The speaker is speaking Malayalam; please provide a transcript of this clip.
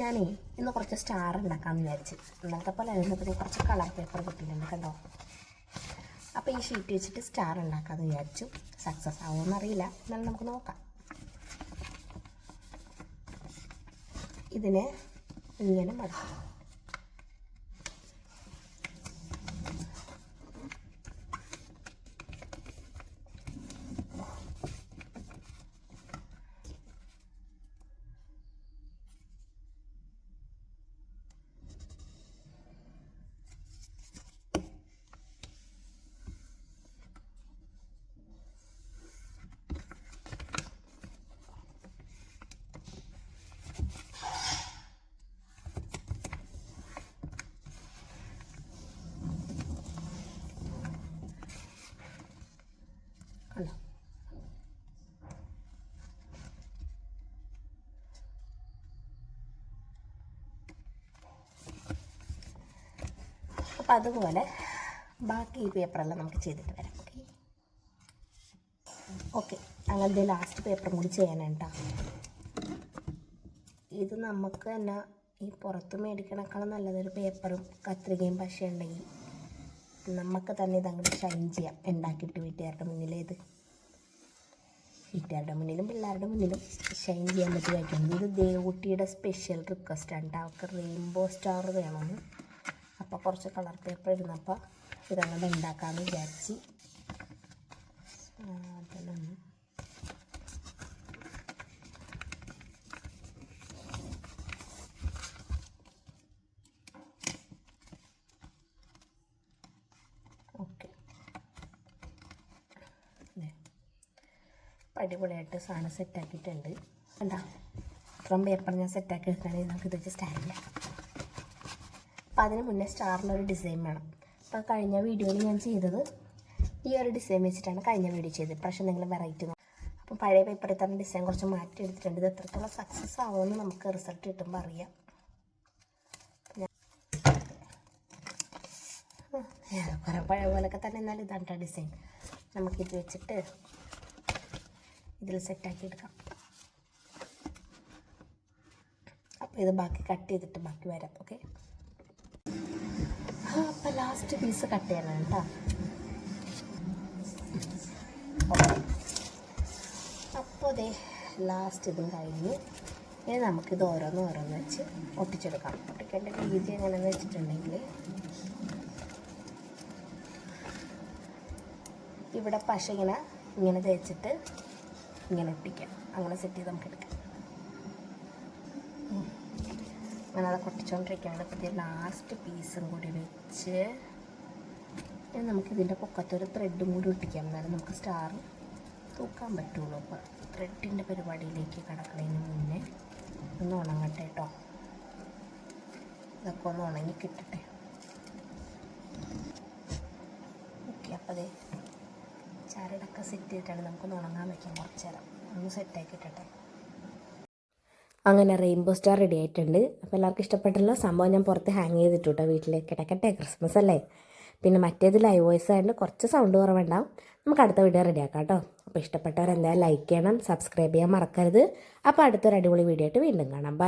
ഞാനേ ഇന്ന് കുറച്ച് സ്റ്റാർ ഉണ്ടാക്കാമെന്ന് വിചാരിച്ച്. ഇന്നത്തെ പോലെ അതിനകത്ത് കുറച്ച് കളർ പേപ്പർ കിട്ടിയിട്ടുണ്ട് കണ്ടോ. അപ്പോൾ ഈ ഷീറ്റ് വെച്ചിട്ട് സ്റ്റാർ ഉണ്ടാക്കാമെന്ന് വിചാരിച്ചു. സക്സസ് ആവുമെന്ന് അറിയില്ല, എന്നാലും നമുക്ക് നോക്കാം. ഇതിനെ ഇങ്ങനെ മടക്കാം. കണ്ടോ. അപ്പം അതുപോലെ ബാക്കി ഈ പേപ്പറെല്ലാം നമുക്ക് ചെയ്തിട്ട് വരാം. ഓക്കെ അങ്ങനത്തെ ലാസ്റ്റ് പേപ്പറും കൂടി ചെയ്യാനുണ്ടോ. ഇത് നമുക്ക് തന്നെ ഈ പുറത്ത് മേടിക്കണേക്കാളും നല്ലതൊരു പേപ്പറും കത്രികയും പശ ഉണ്ടെങ്കിൽ നമുക്ക് തന്നെ ഇതങ്ങോട്ട് ഷൈൻ ചെയ്യാം. ഉണ്ടാക്കിയിട്ട് വീട്ടുകാരുടെ മുന്നിലും പിള്ളേരുടെ മുന്നിലും ഷൈൻ ചെയ്യാൻ പറ്റി വയ്ക്കുന്നത്. ഇത് ദേവൂട്ടിയുടെ സ്പെഷ്യൽ റിക്വസ്റ്റാണ്. അവർക്ക് റെയിൻബോ സ്റ്റാർ വേണമെന്ന്. അപ്പോൾ കുറച്ച് കളർ പേപ്പർ ഇരുന്നപ്പോൾ ഇതങ്ങോട്ട് ഉണ്ടാക്കാമെന്ന് വിചാരിച്ച് അതിലൊന്ന് ഓക്കെ. അടിപൊളിയായിട്ട് സാധനം സെറ്റാക്കിയിട്ടുണ്ട്. എന്താ ഇത്രയും പേപ്പർ ഞാൻ സെറ്റാക്കി എടുക്കുകയാണെങ്കിൽ നമുക്ക് ഇത് വെച്ച് സ്റ്റാൻഡ് ചെയ്യാം. അപ്പം അതിന് മുന്നേ സ്റ്റാറിനൊരു ഡിസൈൻ വേണം. അപ്പോൾ കഴിഞ്ഞ വീഡിയോയിൽ ഞാൻ ചെയ്തത് ഈ ഒരു ഡിസൈൻ വെച്ചിട്ടാണ് കഴിഞ്ഞ വീഡിയോ ചെയ്തത്. പക്ഷേ നിങ്ങൾ വെറൈറ്റി അപ്പോൾ പഴയ പേപ്പറിൽ തന്നെ ഡിസൈൻ കുറച്ച് മാറ്റി എടുത്തിട്ടുണ്ട്. ഇത് എത്രത്തോളം സക്സസ് ആവുമെന്ന് നമുക്ക് റിസൾട്ട് കിട്ടുമ്പോൾ അറിയാം. കുറേ പഴയ പോലൊക്കെ തന്നെ എന്നാലും ഇതാണ് ഡിസൈൻ. നമുക്കിത് വെച്ചിട്ട് ഇതിൽ സെറ്റാക്കി എടുക്കാം. അപ്പോൾ ഇത് ബാക്കി കട്ട് ചെയ്തിട്ട് ബാക്കി വരാം. ഓക്കെ. അപ്പോൾ ലാസ്റ്റ് പീസ് കട്ട് ചെയ്യണം കേട്ടോ. അപ്പോൾ അതെ ലാസ്റ്റ് ഇതും കഴിഞ്ഞ് ഇനി നമുക്കിത് ഓരോന്ന് വെച്ച് ഒട്ടിച്ചെടുക്കാം. ഒട്ടിക്കേണ്ട രീതി എങ്ങനെയെന്ന് വെച്ചിട്ടുണ്ടെങ്കിൽ ഇവിടെ പശ ഇങ്ങനെ തേച്ചിട്ട് ഇങ്ങനെ ഒട്ടിക്കാം. അങ്ങനെ സെറ്റ് ചെയ്ത് നമുക്ക് എടുക്കാം. അങ്ങനെ അത് ഒട്ടിച്ചുകൊണ്ടിരിക്കുകയാണ്. അപ്പോൾ ലാസ്റ്റ് പീസും കൂടി വെച്ച് നമുക്കിതിൻ്റെ പൊക്കത്തൊരു ത്രെഡും കൂടി ഒട്ടിക്കാം. എന്നാലും നമുക്ക് സ്റ്റാർ തൂക്കാൻ പറ്റുള്ളൂ. അപ്പോൾ ത്രെഡിൻ്റെ പരിപാടിയിലേക്ക് കടക്കുന്നതിന് മുന്നേ ഒന്ന് ഉണങ്ങട്ടെ കേട്ടോ. ഇതൊക്കെ ഒന്ന് ഉണങ്ങി കിട്ടട്ടെ. ഓക്കെ. അപ്പോൾ അതേ ചരടൊക്കെ സെറ്റ് ചെയ്തിട്ടാണ് നമുക്കൊന്ന് ഉണങ്ങാൻ വയ്ക്കാം. കുറച്ച് നേരം ഒന്ന് സെറ്റാക്കി ഇട്ടട്ടെ. അങ്ങനെ റെയിൻബോ സ്റ്റാർ റെഡി ആയിട്ടുണ്ട്. അപ്പോൾ എല്ലാവർക്കും ഇഷ്ടപ്പെട്ടല്ലോ. സംഭവം ഞാൻ പുറത്ത് ഹാങ് ചെയ്തിട്ടു കേട്ടോ. വീട്ടിലേക്ക് കിടക്കട്ടെ, ക്രിസ്മസ് അല്ലേ. പിന്നെ മറ്റേത് ലൈവ് വോയിസ് ആയതുകൊണ്ട് കുറച്ച് സൗണ്ട് കുറവുണ്ടാവും. നമുക്ക് അടുത്ത വീഡിയോ റെഡിയാക്കാം കേട്ടോ. അപ്പോൾ ഇഷ്ടപ്പെട്ടവർ എന്തായാലും ലൈക്ക് ചെയ്യണം, സബ്സ്ക്രൈബ് ചെയ്യാൻ മറക്കരുത്. അപ്പോൾ അടുത്തൊരു അടിപൊളി വീഡിയോ ആയിട്ട് വീണ്ടും കാണാം. ബൈ.